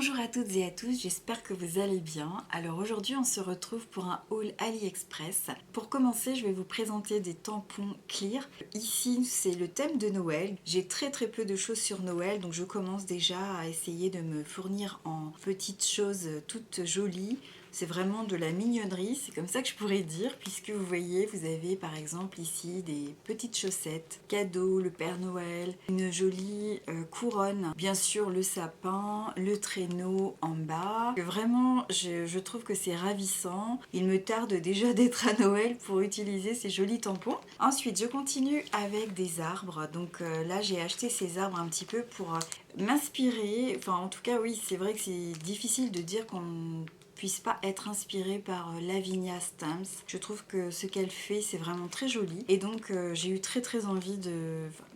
Bonjour à toutes et à tous, j'espère que vous allez bien. Alors aujourd'hui on se retrouve pour un haul AliExpress. Pour commencer je vais vous présenter des tampons clear. Ici c'est le thème de Noël. J'ai très peu de choses sur Noël donc je commence déjà à essayer de me fournir en petites choses toutes jolies. C'est vraiment de la mignonnerie, c'est comme ça que je pourrais dire, puisque vous voyez, vous avez par exemple ici des petites chaussettes, cadeaux, le Père Noël, une jolie couronne, bien sûr le sapin, le traîneau en bas. Vraiment, je trouve que c'est ravissant. Il me tarde déjà d'être à Noël pour utiliser ces jolis tampons. Ensuite, je continue avec des arbres. Donc là, j'ai acheté ces arbres un petit peu pour m'inspirer. Enfin, en tout cas, oui, c'est vrai que c'est difficile de dire qu'on puisse pas être inspirée par Lavinia Stamps. Je trouve que ce qu'elle fait c'est vraiment très joli et donc j'ai eu très envie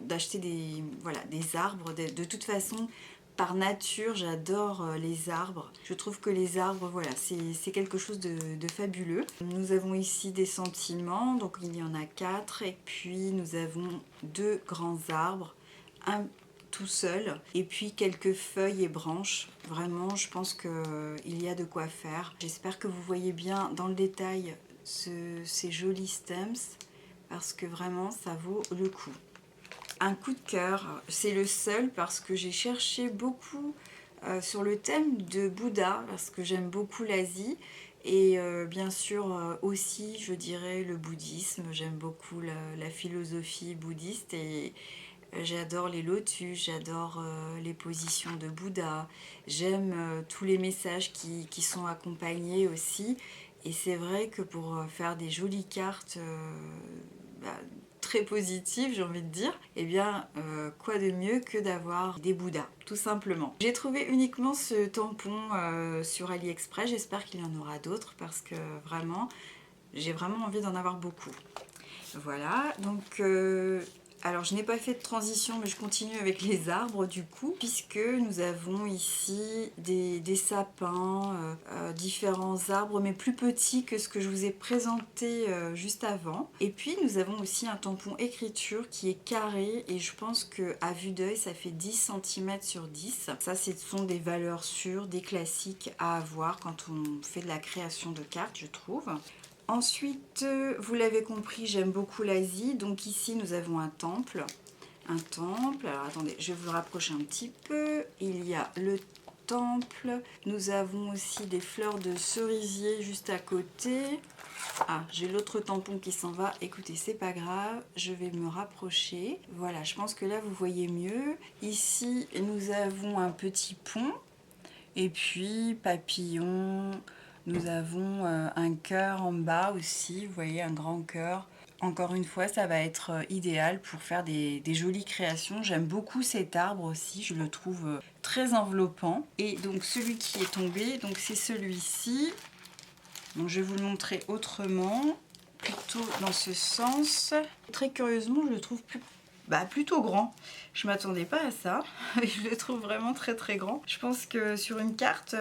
d'acheter des arbres. De toute façon par nature j'adore les arbres. Je trouve que les arbres voilà c'est quelque chose de fabuleux. Nous avons ici des sentiments, donc il y en a 4 et puis nous avons 2 grands arbres, un tout seul et puis quelques feuilles et branches. Vraiment je pense qu'il y a de quoi faire. J'espère que vous voyez bien dans le détail ces jolis stems parce que vraiment ça vaut le coup. Un coup de cœur, c'est le seul parce que j'ai cherché beaucoup sur le thème de Bouddha parce que j'aime beaucoup l'Asie et bien sûr aussi je dirais le bouddhisme. J'aime beaucoup la philosophie bouddhiste et j'adore les lotus, j'adore les positions de Bouddha, j'aime tous les messages qui sont accompagnés aussi. Et c'est vrai que pour faire des jolies cartes bah, très positives, j'ai envie de dire, eh bien, quoi de mieux que d'avoir des Bouddhas, tout simplement. J'ai trouvé uniquement ce tampon sur AliExpress, j'espère qu'il y en aura d'autres parce que vraiment, j'ai vraiment envie d'en avoir beaucoup. Voilà, donc alors je n'ai pas fait de transition mais je continue avec les arbres du coup, puisque nous avons ici des sapins, différents arbres mais plus petits que ce que je vous ai présenté juste avant. Et puis nous avons aussi un tampon écriture qui est carré et je pense qu'à vue d'œil ça fait 10 cm sur 10. Ça ce sont des valeurs sûres, des classiques à avoir quand on fait de la création de cartes je trouve. Ensuite, vous l'avez compris, j'aime beaucoup l'Asie. Donc ici, nous avons un temple. Un temple. Alors attendez, je vais vous le rapprocher un petit peu. Il y a le temple. Nous avons aussi des fleurs de cerisier juste à côté. Ah, j'ai l'autre tampon qui s'en va. Écoutez, c'est pas grave. Je vais me rapprocher. Voilà, je pense que là, vous voyez mieux. Ici, nous avons un petit pont. Et puis, papillon. Nous avons un cœur en bas aussi, vous voyez, un grand cœur. Encore une fois, ça va être idéal pour faire des jolies créations. J'aime beaucoup cet arbre aussi, je le trouve très enveloppant. Et donc celui qui est tombé, donc c'est celui-ci. Donc je vais vous le montrer autrement, plutôt dans ce sens. Très curieusement, je le trouve plutôt grand. Je m'attendais pas à ça. Je le trouve vraiment très grand. Je pense que sur une carte,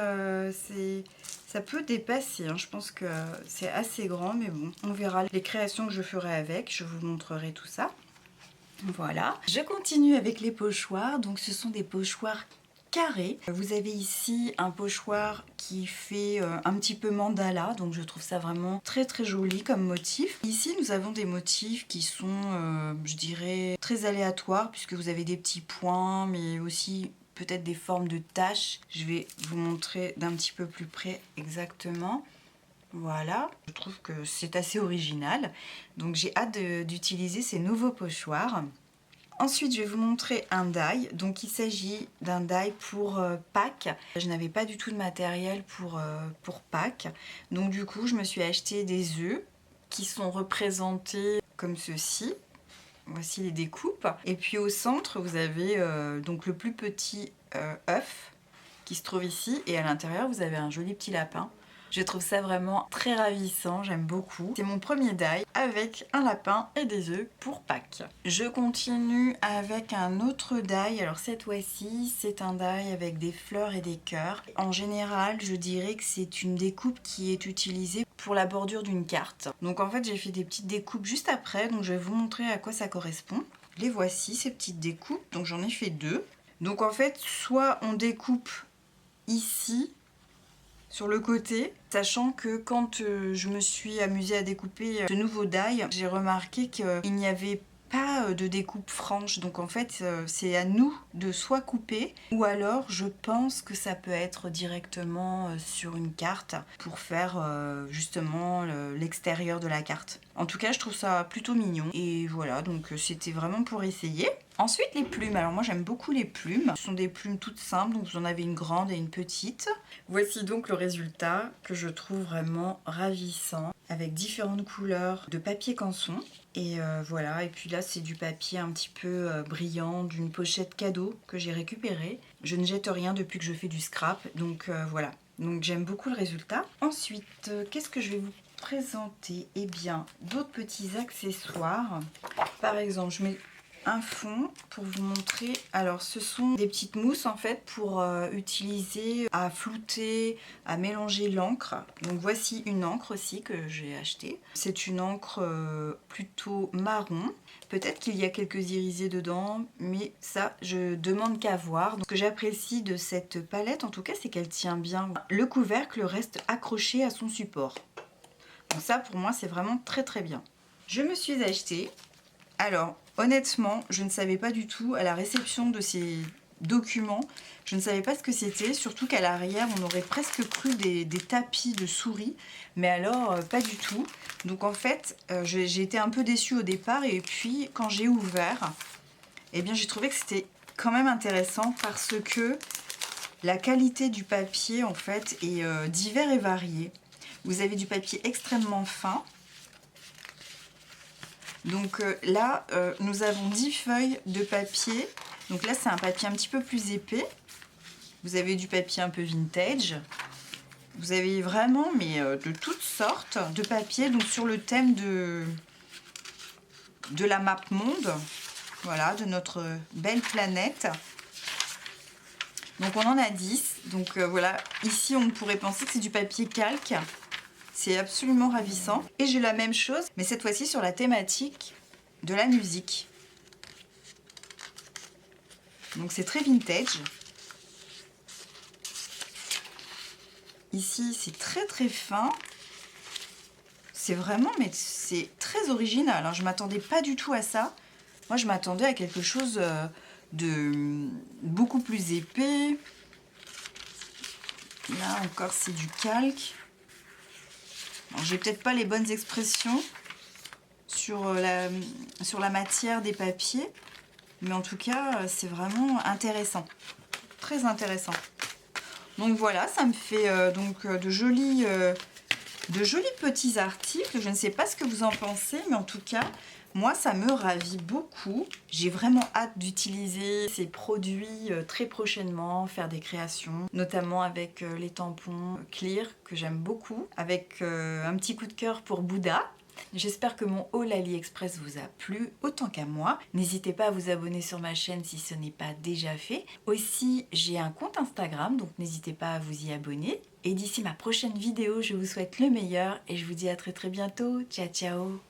ça peut dépasser. Hein. Je pense que c'est assez grand, mais bon, on verra les créations que je ferai avec. Je vous montrerai tout ça. Voilà. Je continue avec les pochoirs. Donc ce sont des pochoirs carrés. Vous avez ici un pochoir qui fait un petit peu mandala, donc je trouve ça vraiment très joli comme motif. Ici nous avons des motifs qui sont je dirais très aléatoires puisque vous avez des petits points mais aussi peut-être des formes de taches. Je vais vous montrer d'un petit peu plus près exactement. Voilà, je trouve que c'est assez original, donc j'ai hâte d'utiliser ces nouveaux pochoirs. Ensuite, je vais vous montrer un die. Donc, il s'agit d'un die pour Pâques. Je n'avais pas du tout de matériel pour Pâques. Donc, du coup, je me suis acheté des œufs qui sont représentés comme ceci. Voici les découpes. Et puis, au centre, vous avez donc le plus petit œuf qui se trouve ici. Et à l'intérieur, vous avez un joli petit lapin. Je trouve ça vraiment très ravissant, j'aime beaucoup. C'est mon premier die avec un lapin et des œufs pour Pâques. Je continue avec un autre die. Alors cette fois-ci, c'est un die avec des fleurs et des cœurs. En général, je dirais que c'est une découpe qui est utilisée pour la bordure d'une carte. Donc en fait, j'ai fait des petites découpes juste après, donc je vais vous montrer à quoi ça correspond. Les voici, ces petites découpes. Donc j'en ai fait 2. Donc en fait, soit on découpe ici sur le côté, sachant que quand je me suis amusée à découper ce nouveau die, j'ai remarqué qu'il n'y avait pas de découpe franche, donc en fait c'est à nous de soit couper ou alors je pense que ça peut être directement sur une carte pour faire justement l'extérieur de la carte. En tout cas je trouve ça plutôt mignon et voilà, donc c'était vraiment pour essayer. Ensuite les plumes, alors moi j'aime beaucoup les plumes, ce sont des plumes toutes simples, donc vous en avez une grande et une petite. Voici donc le résultat que je trouve vraiment ravissant avec différentes couleurs de papier canson. Et voilà, et puis là c'est du papier un petit peu brillant d'une pochette cadeau que j'ai récupéré. Je ne jette rien depuis que je fais du scrap, donc voilà. Donc j'aime beaucoup le résultat. Ensuite, qu'est-ce que je vais vous présenter? Eh bien, d'autres petits accessoires. Par exemple, je mets un fond pour vous montrer. Alors ce sont des petites mousses en fait pour utiliser à flouter, à mélanger l'encre. Donc voici une encre aussi que j'ai achetée. C'est une encre plutôt marron. Peut-être qu'il y a quelques irisés dedans, mais ça je demande qu'à voir. Donc, ce que j'apprécie de cette palette en tout cas c'est qu'elle tient bien. Le couvercle reste accroché à son support. Donc ça pour moi c'est vraiment très très bien. Je me suis acheté, alors honnêtement je ne savais pas du tout à la réception de ces documents, je ne savais pas ce que c'était, surtout qu'à l'arrière on aurait presque cru des tapis de souris, mais alors pas du tout. Donc en fait j'ai été un peu déçue au départ et puis quand j'ai ouvert, eh bien j'ai trouvé que c'était quand même intéressant parce que la qualité du papier en fait est divers et variée. Vous avez du papier extrêmement fin. Donc là, nous avons 10 feuilles de papier. Donc là, c'est un papier un petit peu plus épais. Vous avez du papier un peu vintage. Vous avez vraiment, mais de toutes sortes de papiers. Donc sur le thème de la map monde. Voilà, de notre belle planète. Donc on en a 10. Donc voilà, ici on pourrait penser que c'est du papier calque. C'est absolument ravissant. Et j'ai la même chose, mais cette fois-ci sur la thématique de la musique. Donc c'est très vintage. Ici c'est très très fin. C'est vraiment, mais c'est très original. Alors je m'attendais pas du tout à ça. Moi je m'attendais à quelque chose de beaucoup plus épais. Là encore c'est du calque. J'ai peut-être pas les bonnes expressions sur la matière des papiers, mais en tout cas c'est vraiment intéressant, très intéressant. Donc voilà, ça me fait de jolis petits articles. Je ne sais pas ce que vous en pensez, mais en tout cas moi ça me ravit beaucoup. J'ai vraiment hâte d'utiliser ces produits très prochainement, faire des créations, notamment avec les tampons Clear que j'aime beaucoup, avec un petit coup de cœur pour Bouddha. J'espère que mon haul AliExpress vous a plu autant qu'à moi. N'hésitez pas à vous abonner sur ma chaîne si ce n'est pas déjà fait. Aussi, j'ai un compte Instagram, donc n'hésitez pas à vous y abonner. Et d'ici ma prochaine vidéo, je vous souhaite le meilleur et je vous dis à très très bientôt. Ciao ciao!